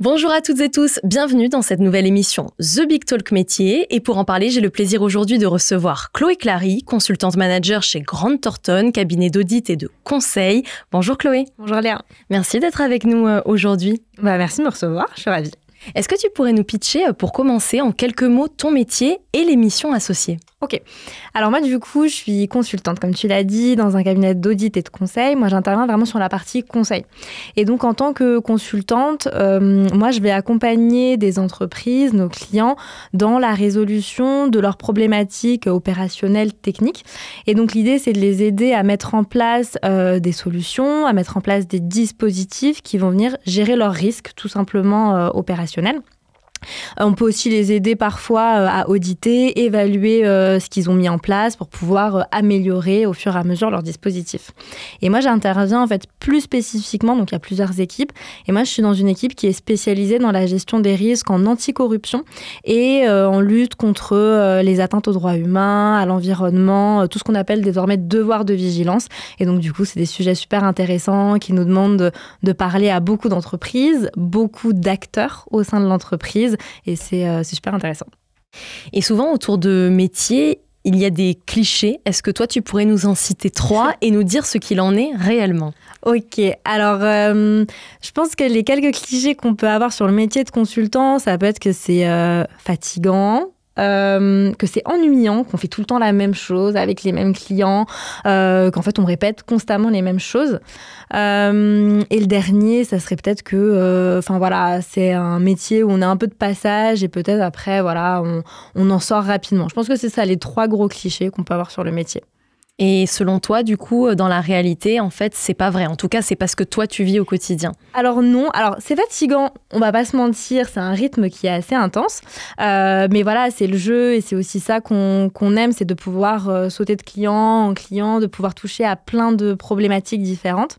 Bonjour à toutes et tous, bienvenue dans cette nouvelle émission The Big Talk Métier. Et pour en parler, j'ai le plaisir aujourd'hui de recevoir Chloé Clary, consultante manager chez Grant Thornton, cabinet d'audit et de conseil. Bonjour Chloé. Bonjour Léa. Merci d'être avec nous aujourd'hui. Merci de me recevoir, je suis ravie. Est-ce que tu pourrais nous pitcher, pour commencer, en quelques mots, ton métier et les missions associées ? Ok. Alors moi, du coup, je suis consultante, comme tu l'as dit, dans un cabinet d'audit et de conseil. Moi, j'interviens vraiment sur la partie conseil. Et donc, en tant que consultante, moi, je vais accompagner des entreprises, nos clients, dans la résolution de leurs problématiques opérationnelles, techniques. Et donc, l'idée, c'est de les aider à mettre en place des solutions, à mettre en place des dispositifs qui vont venir gérer leurs risques, tout simplement opérationnels. On peut aussi les aider parfois à auditer, évaluer ce qu'ils ont mis en place pour pouvoir améliorer au fur et à mesure leur dispositif. Et moi, j'interviens en fait plus spécifiquement, donc il y a plusieurs équipes. Et moi, je suis dans une équipe qui est spécialisée dans la gestion des risques en anticorruption et en lutte contre les atteintes aux droits humains, à l'environnement, tout ce qu'on appelle désormais devoir de vigilance. Et donc, du coup, c'est des sujets super intéressants qui nous demandent de parler à beaucoup d'entreprises, beaucoup d'acteurs au sein de l'entreprise. Et c'est super intéressant. Et souvent, autour de métiers, il y a des clichés. Est-ce que toi, tu pourrais nous en citer 3 et nous dire ce qu'il en est réellement ? Ok, alors je pense que les quelques clichés qu'on peut avoir sur le métier de consultant, ça peut être que c'est fatigant, que c'est ennuyant, qu'on fait tout le temps la même chose avec les mêmes clients, qu'en fait on répète constamment les mêmes choses. Et le dernier, ça serait peut-être que, c'est un métier où on a un peu de passage et peut-être après, on en sort rapidement. Je pense que c'est ça les 3 gros clichés qu'on peut avoir sur le métier. Et selon toi, du coup, dans la réalité, en fait, c'est pas vrai. En tout cas, c'est pas ce que toi, tu vis au quotidien. Alors non, c'est fatigant, on va pas se mentir, c'est un rythme qui est assez intense. Mais voilà, c'est le jeu et c'est aussi ça qu'on aime, c'est de pouvoir sauter de client en client, de pouvoir toucher à plein de problématiques différentes.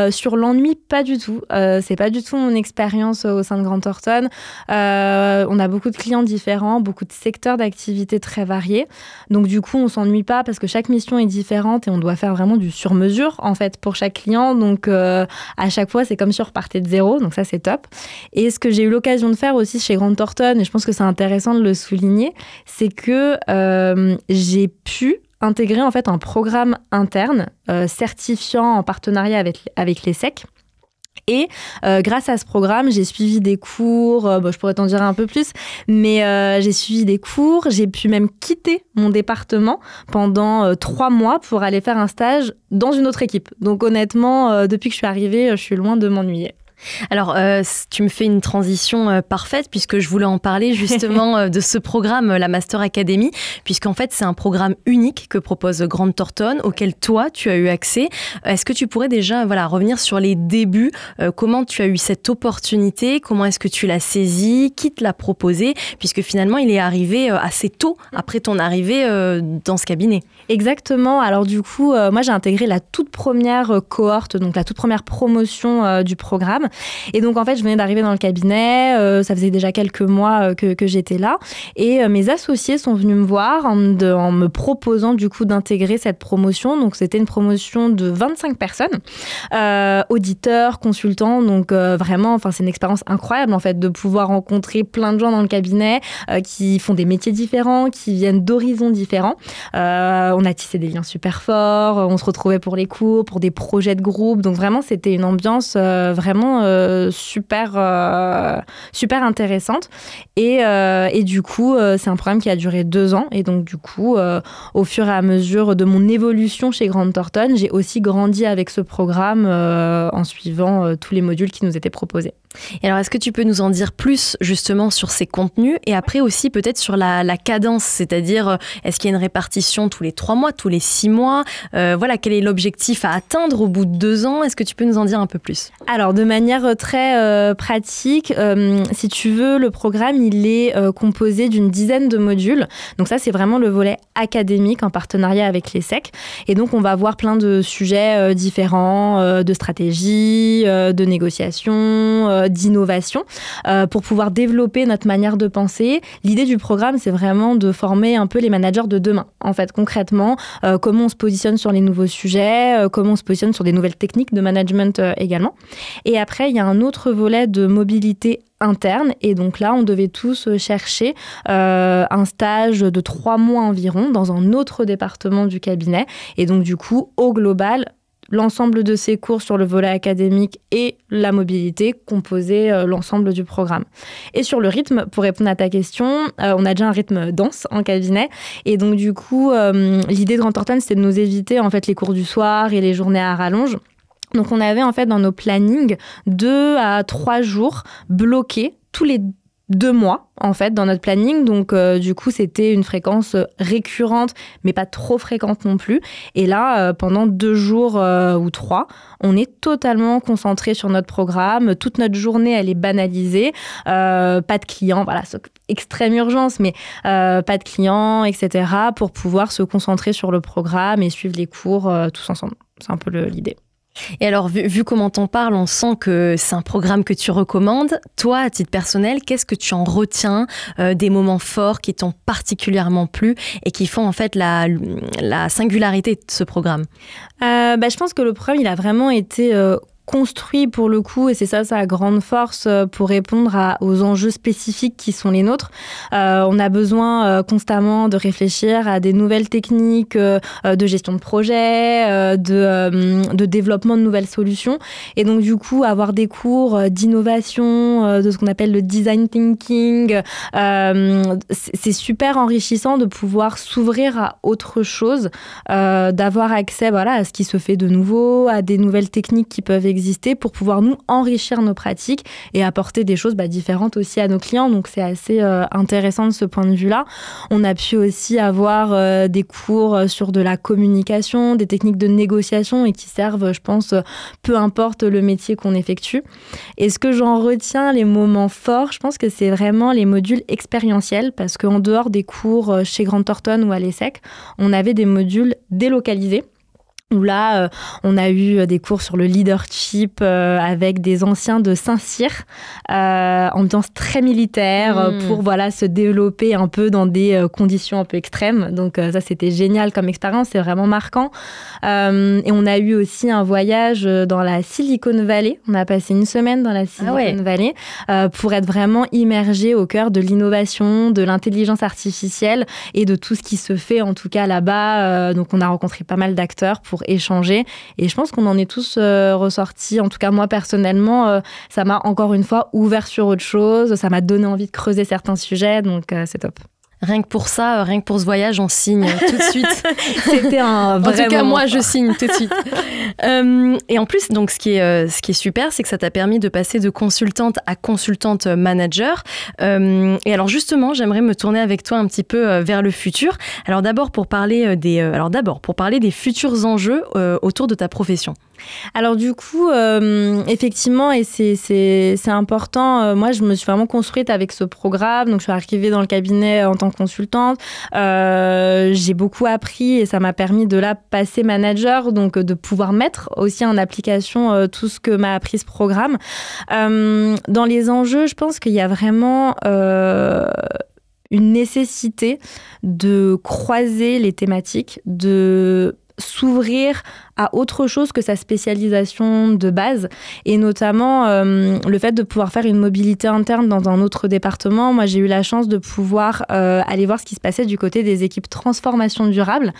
Sur l'ennui, pas du tout. C'est pas du tout mon expérience au sein de Grant Thornton. On a beaucoup de clients différents, beaucoup de secteurs d'activité très variés. Donc du coup, on s'ennuie pas parce que chaque mission est différente et on doit faire vraiment du sur-mesure en fait pour chaque client. Donc à chaque fois, c'est comme si on repartait de zéro. Donc ça, c'est top. Et ce que j'ai eu l'occasion de faire aussi chez Grant Thornton, et je pense que c'est intéressant de le souligner, c'est que j'ai pu intégrer en fait un programme interne certifiant en partenariat avec l'ESSEC. Et grâce à ce programme, j'ai suivi des cours, je pourrais t'en dire un peu plus, mais j'ai suivi des cours, j'ai pu même quitter mon département pendant 3 mois pour aller faire un stage dans une autre équipe. Donc honnêtement, depuis que je suis arrivée, je suis loin de m'ennuyer. Alors, tu me fais une transition parfaite puisque je voulais en parler justement de ce programme, la Master Academy, puisqu'en fait, c'est un programme unique que propose Grant Thornton auquel toi, tu as eu accès. Est-ce que tu pourrais déjà revenir sur les débuts, comment tu as eu cette opportunité, comment est-ce que tu l'as saisie, qui te l'a proposé, puisque finalement, il est arrivé assez tôt après ton arrivée dans ce cabinet. Exactement. Alors du coup, moi, j'ai intégré la toute première cohorte, donc la toute première promotion du programme. Et donc, en fait, je venais d'arriver dans le cabinet. Ça faisait déjà quelques mois que j'étais là. Et mes associés sont venus me voir en me proposant, du coup, d'intégrer cette promotion. Donc, c'était une promotion de 25 personnes, auditeurs, consultants. Donc, vraiment, c'est une expérience incroyable, en fait, de pouvoir rencontrer plein de gens dans le cabinet qui font des métiers différents, qui viennent d'horizons différents. On a tissé des liens super forts. On se retrouvait pour les cours, pour des projets de groupe. Donc, vraiment, c'était une ambiance vraiment super intéressante. Et du coup, c'est un programme qui a duré 2 ans. Et donc, du coup, au fur et à mesure de mon évolution chez Grant Thornton, j'ai aussi grandi avec ce programme en suivant tous les modules qui nous étaient proposés. Et alors, est-ce que tu peux nous en dire plus justement sur ces contenus et après aussi peut-être sur la cadence, c'est-à-dire est-ce qu'il y a une répartition tous les 3 mois, tous les 6 mois quel est l'objectif à atteindre au bout de 2 ans? Est-ce que tu peux nous en dire un peu plus? Alors, de manière très pratique, si tu veux, le programme, il est composé d'une dizaine de modules. Donc ça, c'est vraiment le volet académique en partenariat avec l'ESSEC. Et donc, on va voir plein de sujets différents, de stratégie, de négociation, d'innovation, pour pouvoir développer notre manière de penser. L'idée du programme, c'est vraiment de former un peu les managers de demain. En fait, concrètement, comment on se positionne sur les nouveaux sujets, comment on se positionne sur des nouvelles techniques de management également. Et après, après, il y a un autre volet de mobilité interne. Et donc là, on devait tous chercher un stage de 3 mois environ dans un autre département du cabinet. Et donc du coup, au global, l'ensemble de ces cours sur le volet académique et la mobilité composaient l'ensemble du programme. Et sur le rythme, pour répondre à ta question, on a déjà un rythme dense en cabinet. Et donc, du coup, l'idée de Grant Thornton, c'était de nous éviter en fait, les cours du soir et les journées à rallonge. Donc, on avait en fait dans nos plannings 2 à 3 jours bloqués tous les 2 mois, en fait, dans notre planning. Donc, du coup, c'était une fréquence récurrente, mais pas trop fréquente non plus. Et là, pendant 2 jours ou 3, on est totalement concentré sur notre programme. Toute notre journée, elle est banalisée. Pas de clients, voilà, c'est extrême urgence, mais pas de clients, etc., pour pouvoir se concentrer sur le programme et suivre les cours tous ensemble. C'est un peu l'idée. Et alors, vu comment t'en parles, on sent que c'est un programme que tu recommandes. Toi, à titre personnel, qu'est-ce que tu en retiens des moments forts qui t'ont particulièrement plu et qui font en fait la singularité de ce programme? Je pense que le programme, il a vraiment été construit pour le coup, et c'est ça sa grande force pour répondre aux enjeux spécifiques qui sont les nôtres. On a besoin constamment de réfléchir à des nouvelles techniques de gestion de projet, de développement de nouvelles solutions. Et donc du coup, avoir des cours d'innovation, de ce qu'on appelle le design thinking, c'est super enrichissant de pouvoir s'ouvrir à autre chose, d'avoir accès à ce qui se fait de nouveau, à des nouvelles techniques qui peuvent exister pour pouvoir nous enrichir nos pratiques et apporter des choses différentes aussi à nos clients. Donc c'est assez intéressant de ce point de vue-là. On a pu aussi avoir des cours sur de la communication, des techniques de négociation et qui servent, je pense, peu importe le métier qu'on effectue. Et ce que j'en retiens, les moments forts, je pense que c'est vraiment les modules expérientiels parce qu'en dehors des cours chez Grant Thornton ou à l'ESSEC, on avait des modules délocalisés où là, on a eu des cours sur le leadership avec des anciens de Saint-Cyr, ambiance très militaire pour se développer un peu dans des conditions un peu extrêmes. Donc ça, c'était génial comme expérience, c'est vraiment marquant. Et on a eu aussi un voyage dans la Silicon Valley. On a passé 1 semaine dans la Silicon Valley pour être vraiment immergé au cœur de l'innovation, de l'intelligence artificielle et de tout ce qui se fait en tout cas là-bas. Donc on a rencontré pas mal d'acteurs pour échanger et je pense qu'on en est tous ressortis, en tout cas moi personnellement, ça m'a encore une fois ouvert sur autre chose, ça m'a donné envie de creuser certains sujets, donc c'est top. Rien que pour ça, rien que pour ce voyage, on signe tout de suite. C'était un vrai En tout cas, moment. moi, je signe tout de suite. Et en plus, donc, ce qui est super, c'est que ça t'a permis de passer de consultante à consultante manager. Et alors, justement, j'aimerais me tourner avec toi un petit peu vers le futur. Alors, d'abord, pour parler des futurs enjeux autour de ta profession. Alors du coup, effectivement, et c'est important, moi je me suis vraiment construite avec ce programme, donc je suis arrivée dans le cabinet en tant que consultante, j'ai beaucoup appris et ça m'a permis de là passer manager, donc de pouvoir mettre aussi en application tout ce que m'a appris ce programme. Dans les enjeux, je pense qu'il y a vraiment une nécessité de croiser les thématiques, de s'ouvrir à autre chose que sa spécialisation de base et notamment le fait de pouvoir faire une mobilité interne dans un autre département. Moi, j'ai eu la chance de pouvoir aller voir ce qui se passait du côté des équipes transformation durable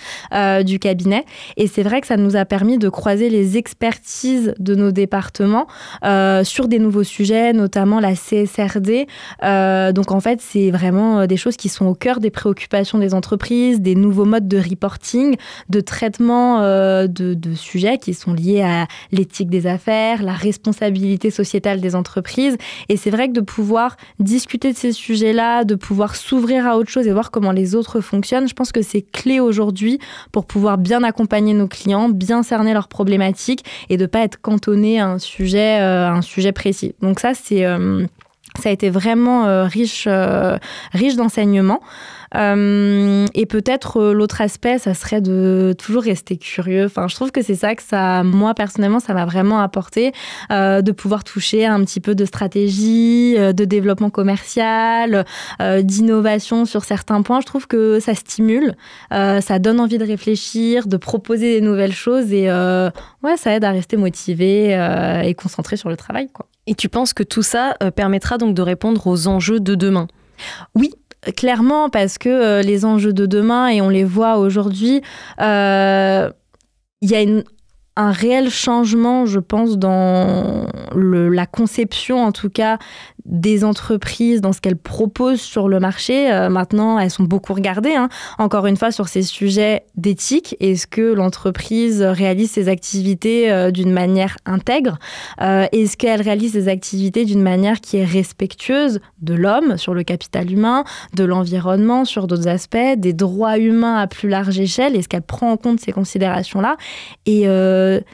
du cabinet et c'est vrai que ça nous a permis de croiser les expertises de nos départements sur des nouveaux sujets, notamment la CSRD. Donc en fait, c'est vraiment des choses qui sont au cœur des préoccupations des entreprises, des nouveaux modes de reporting, de traitement de sujets qui sont liés à l'éthique des affaires, la responsabilité sociétale des entreprises. Et c'est vrai que de pouvoir discuter de ces sujets-là, de pouvoir s'ouvrir à autre chose et voir comment les autres fonctionnent, je pense que c'est clé aujourd'hui pour pouvoir bien accompagner nos clients, bien cerner leurs problématiques et de ne pas être cantonné à un sujet précis. Donc ça, ça a été vraiment riche d'enseignements. Et peut-être l'autre aspect, ça serait de toujours rester curieux. Enfin, je trouve que c'est ça que moi personnellement, ça m'a vraiment apporté, de pouvoir toucher un petit peu de stratégie, de développement commercial, d'innovation sur certains points. Je trouve que ça stimule, ça donne envie de réfléchir, de proposer des nouvelles choses et Ouais, ça aide à rester motivé et concentré sur le travail, quoi. Et tu penses que tout ça permettra donc de répondre aux enjeux de demain? Oui, clairement, parce que les enjeux de demain, et on les voit aujourd'hui, il y a un réel changement, je pense, dans la conception, en tout cas, des entreprises, dans ce qu'elles proposent sur le marché. Maintenant, elles sont beaucoup regardées, encore une fois, sur ces sujets d'éthique. Est-ce que l'entreprise réalise ses activités d'une manière intègre? Est-ce qu'elle réalise ses activités d'une manière qui est respectueuse de l'homme, sur le capital humain, de l'environnement, sur d'autres aspects, des droits humains à plus large échelle? Est-ce qu'elle prend en compte ces considérations-là? Et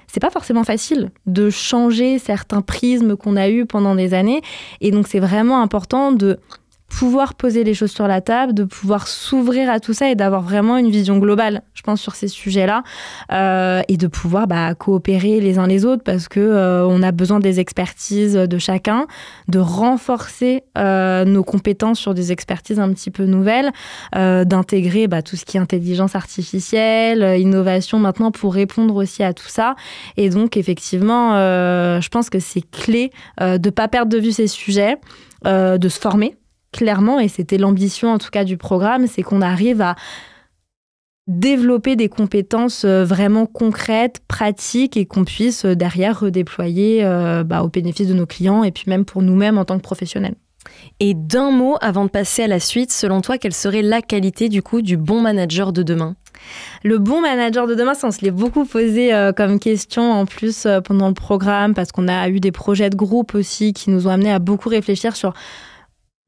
c'est pas forcément facile de changer certains prismes qu'on a eus pendant des années. Et donc, c'est vraiment important de pouvoir poser les choses sur la table, de pouvoir s'ouvrir à tout ça et d'avoir vraiment une vision globale, je pense, sur ces sujets-là, et de pouvoir coopérer les uns les autres, parce que on a besoin des expertises de chacun, de renforcer nos compétences sur des expertises un petit peu nouvelles, d'intégrer tout ce qui est intelligence artificielle, innovation maintenant pour répondre aussi à tout ça. Et donc, effectivement, je pense que c'est clé de ne pas perdre de vue ces sujets, de se former, clairement, et c'était l'ambition en tout cas du programme, c'est qu'on arrive à développer des compétences vraiment concrètes, pratiques, et qu'on puisse derrière redéployer au bénéfice de nos clients et puis même pour nous-mêmes en tant que professionnels. Et d'un mot, avant de passer à la suite, selon toi, quelle serait la qualité du coup du bon manager de demain? Le bon manager de demain, ça, on se l'est beaucoup posé comme question en plus pendant le programme, parce qu'on a eu des projets de groupe aussi qui nous ont amenés à beaucoup réfléchir sur,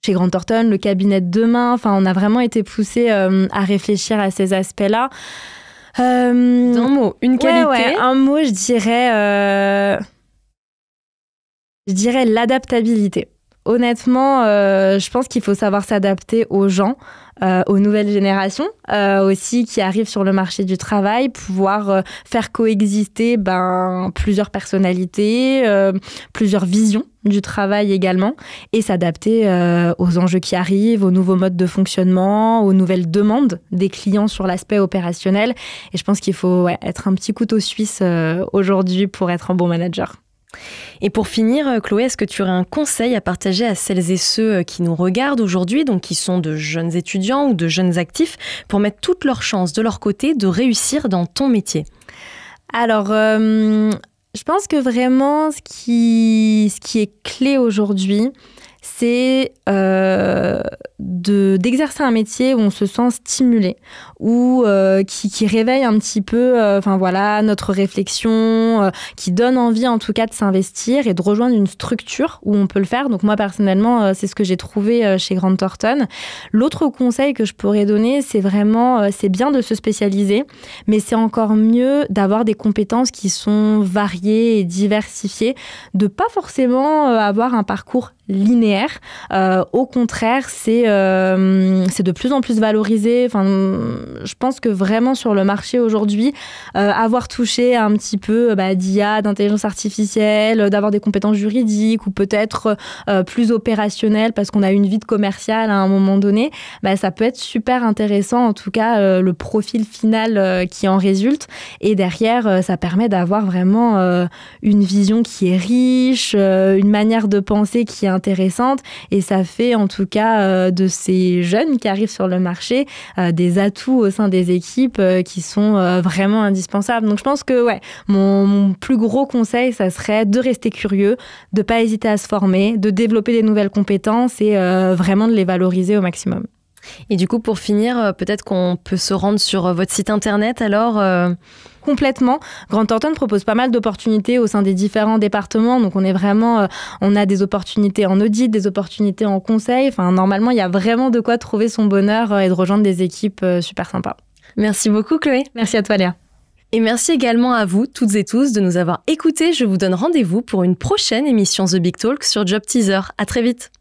chez Grant Thornton, le cabinet de demain. Enfin, on a vraiment été poussés à réfléchir à ces aspects-là. D'un mot, une qualité. Ouais, un mot, je dirais l'adaptabilité. Honnêtement, je pense qu'il faut savoir s'adapter aux gens, aux nouvelles générations aussi qui arrivent sur le marché du travail, pouvoir faire coexister plusieurs personnalités, plusieurs visions du travail également, et s'adapter aux enjeux qui arrivent, aux nouveaux modes de fonctionnement, aux nouvelles demandes des clients sur l'aspect opérationnel. Et je pense qu'il faut être un petit couteau suisse aujourd'hui pour être un bon manager. Et pour finir, Chloé, est-ce que tu aurais un conseil à partager à celles et ceux qui nous regardent aujourd'hui, donc qui sont de jeunes étudiants ou de jeunes actifs, pour mettre toutes leurs chances de leur côté de réussir dans ton métier? Alors, je pense que vraiment, ce qui est clé aujourd'hui, c'est d'exercer un métier où on se sent stimulé, ou qui réveille un petit peu notre réflexion, qui donne envie en tout cas de s'investir et de rejoindre une structure où on peut le faire. Donc moi personnellement, c'est ce que j'ai trouvé chez Grant Thornton. L'autre conseil que je pourrais donner, c'est vraiment, c'est bien de se spécialiser, mais c'est encore mieux d'avoir des compétences qui sont variées et diversifiées, de pas forcément avoir un parcours linéaire. Au contraire, c'est de plus en plus valorisé. Enfin, je pense que vraiment sur le marché aujourd'hui, avoir touché un petit peu d'IA, d'intelligence artificielle, d'avoir des compétences juridiques ou peut-être plus opérationnelles parce qu'on a une vie de commercial à un moment donné, ça peut être super intéressant, en tout cas le profil final qui en résulte. Et derrière, ça permet d'avoir vraiment une vision qui est riche, une manière de penser qui est intéressante, et ça fait en tout cas de ces jeunes qui arrivent sur le marché des atouts au sein des équipes qui sont vraiment indispensables. Donc je pense que mon plus gros conseil, ça serait de rester curieux, de ne pas hésiter à se former, de développer des nouvelles compétences et vraiment de les valoriser au maximum. Et du coup, pour finir, peut-être qu'on peut se rendre sur votre site internet alors Complètement. Grant Thornton propose pas mal d'opportunités au sein des différents départements. Donc, on a des opportunités en audit, des opportunités en conseil. Enfin, normalement, il y a vraiment de quoi trouver son bonheur et de rejoindre des équipes super sympas. Merci beaucoup, Chloé. Merci à toi, Léa. Et merci également à vous, toutes et tous, de nous avoir écoutés. Je vous donne rendez-vous pour une prochaine émission The Big Talk sur Job Teaser. À très vite.